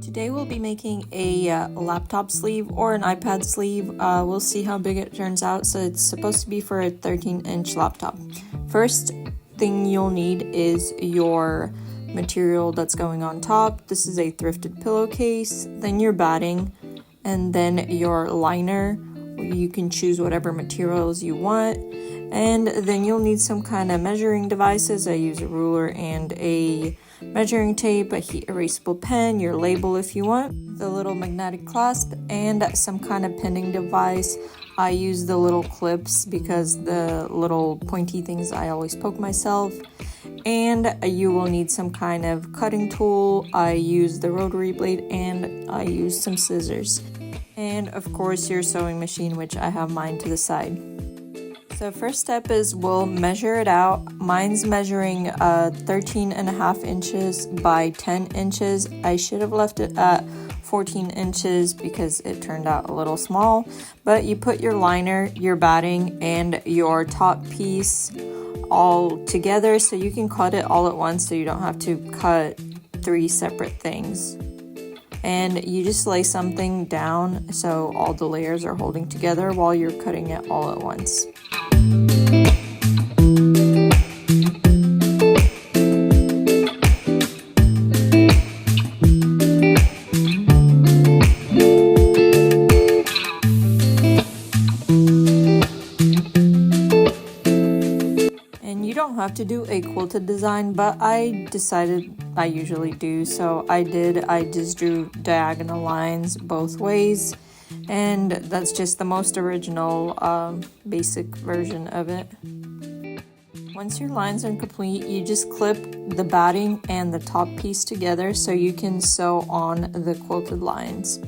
Today we'll be making a laptop sleeve or an iPad sleeve. We'll see how big it turns out. So it's supposed to be for a 13-inch laptop. First thing you'll need is your material that's going on top. This is a thrifted pillowcase, then your batting, and then your liner. You can choose whatever materials you want. And then you'll need some kind of measuring devices. I use a ruler and a measuring tape, a heat erasable pen, your label if you want, the little magnetic clasp, and some kind of pinning device. I use the little clips because the little pointy things I always poke myself. And you will need some kind of cutting tool. I use the rotary blade and I use some scissors. And of course your sewing machine, which I have mine to the side. So first step is we'll measure it out. Mine's measuring 13.5 inches by 10 inches. I should have left it at 14 inches because it turned out a little small. But you put your liner, your batting, and your top piece all together so you can cut it all at once so you don't have to cut 3 separate things. And you just lay something down so all the layers are holding together while you're cutting it all at once. And you don't have to do a quilted design, but I decided I usually do, so I just drew diagonal lines both ways. And that's just the most original basic version of it. Once your lines are complete, you just clip the batting and the top piece together so you can sew on the quilted lines.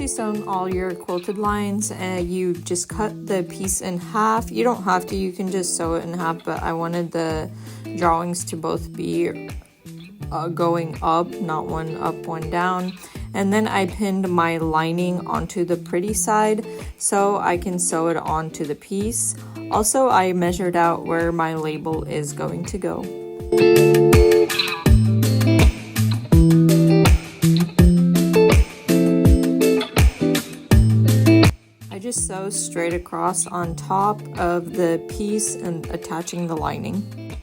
Sewn all your quilted lines and you just cut the piece in half. You don't have to, you can just sew it in half, but I wanted the drawings to both be going up, not one up, one down. And then I pinned my lining onto the pretty side so I can sew it onto the piece. Also, I measured out where my label is going to go. Just sew straight across on top of the piece and attaching the lining.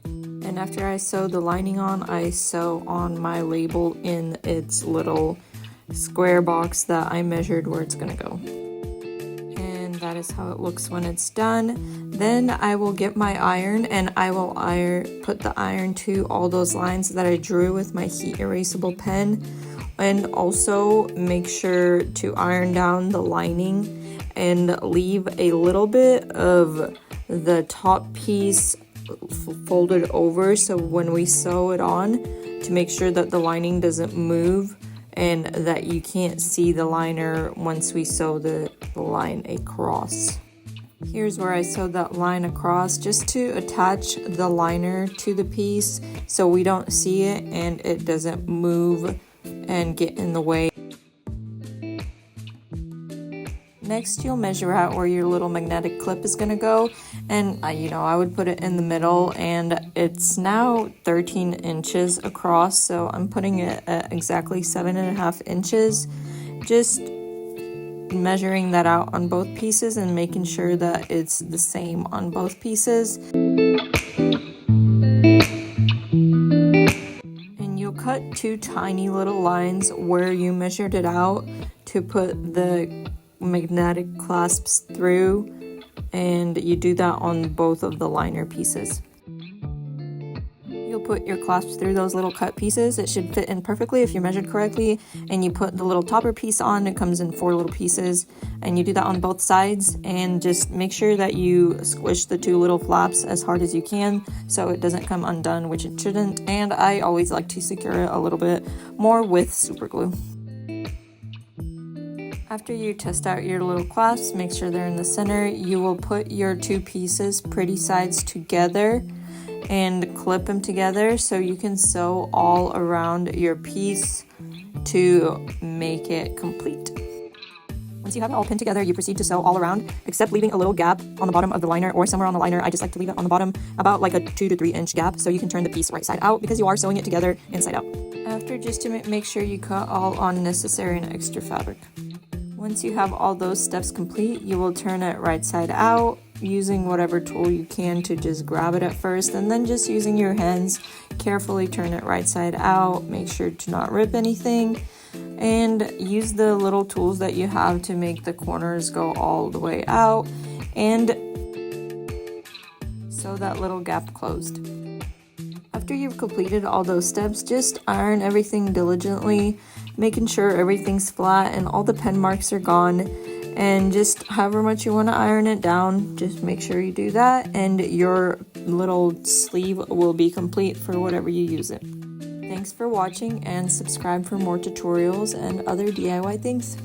And after I sew the lining on, I sew on my label in its little square box that I measured where it's gonna go. And that is how it looks when it's done. Then I will get my iron and I will put the iron to all those lines that I drew with my heat erasable pen. And also make sure to iron down the lining and leave a little bit of the top piece folded over so when we sew it on, to make sure that the lining doesn't move and that you can't see the liner once we sew the line across. Here's where I sewed that line across just to attach the liner to the piece so we don't see it and it doesn't move and get in the way. Next, you'll measure out where your little magnetic clip is going to go, and I would put it in the middle, and it's now 13 inches across, so I'm putting it at exactly 7.5 inches, just measuring that out on both pieces and making sure that it's the same on both pieces. Cut 2 tiny little lines where you measured it out to put the magnetic clasps through, and you do that on both of the liner pieces. You'll put your clasps through those little cut pieces. It should fit in perfectly if you measured correctly, and you put the little topper piece on. It comes in 4 little pieces, and you do that on both sides, and just make sure that you squish the 2 little flaps as hard as you can so it doesn't come undone, which it shouldn't. And I always like to secure it a little bit more with super glue. After you test out your little clasps, make sure they're in the center. You will put your 2 pieces pretty sides together and clip them together so you can sew all around your piece to make it complete. Once you have it all pinned together, you proceed to sew all around, except leaving a little gap on the bottom of the liner or somewhere on the liner. I just like to leave it on the bottom, about like a 2 to 3 inch gap, so you can turn the piece right side out because you are sewing it together inside out. After, just to make sure you cut all unnecessary and extra fabric. Once you have all those steps complete, you will turn it right side out using whatever tool you can to just grab it at first, and then just using your hands, carefully turn it right side out. Make sure to not rip anything. And use the little tools that you have to make the corners go all the way out and sew that little gap closed. After you've completed all those steps, just iron everything diligently, making sure everything's flat and all the pen marks are gone. And just however much you want to iron it down, just make sure you do that, and your little sleeve will be complete for whatever you use it. Thanks for watching, and subscribe for more tutorials and other DIY things.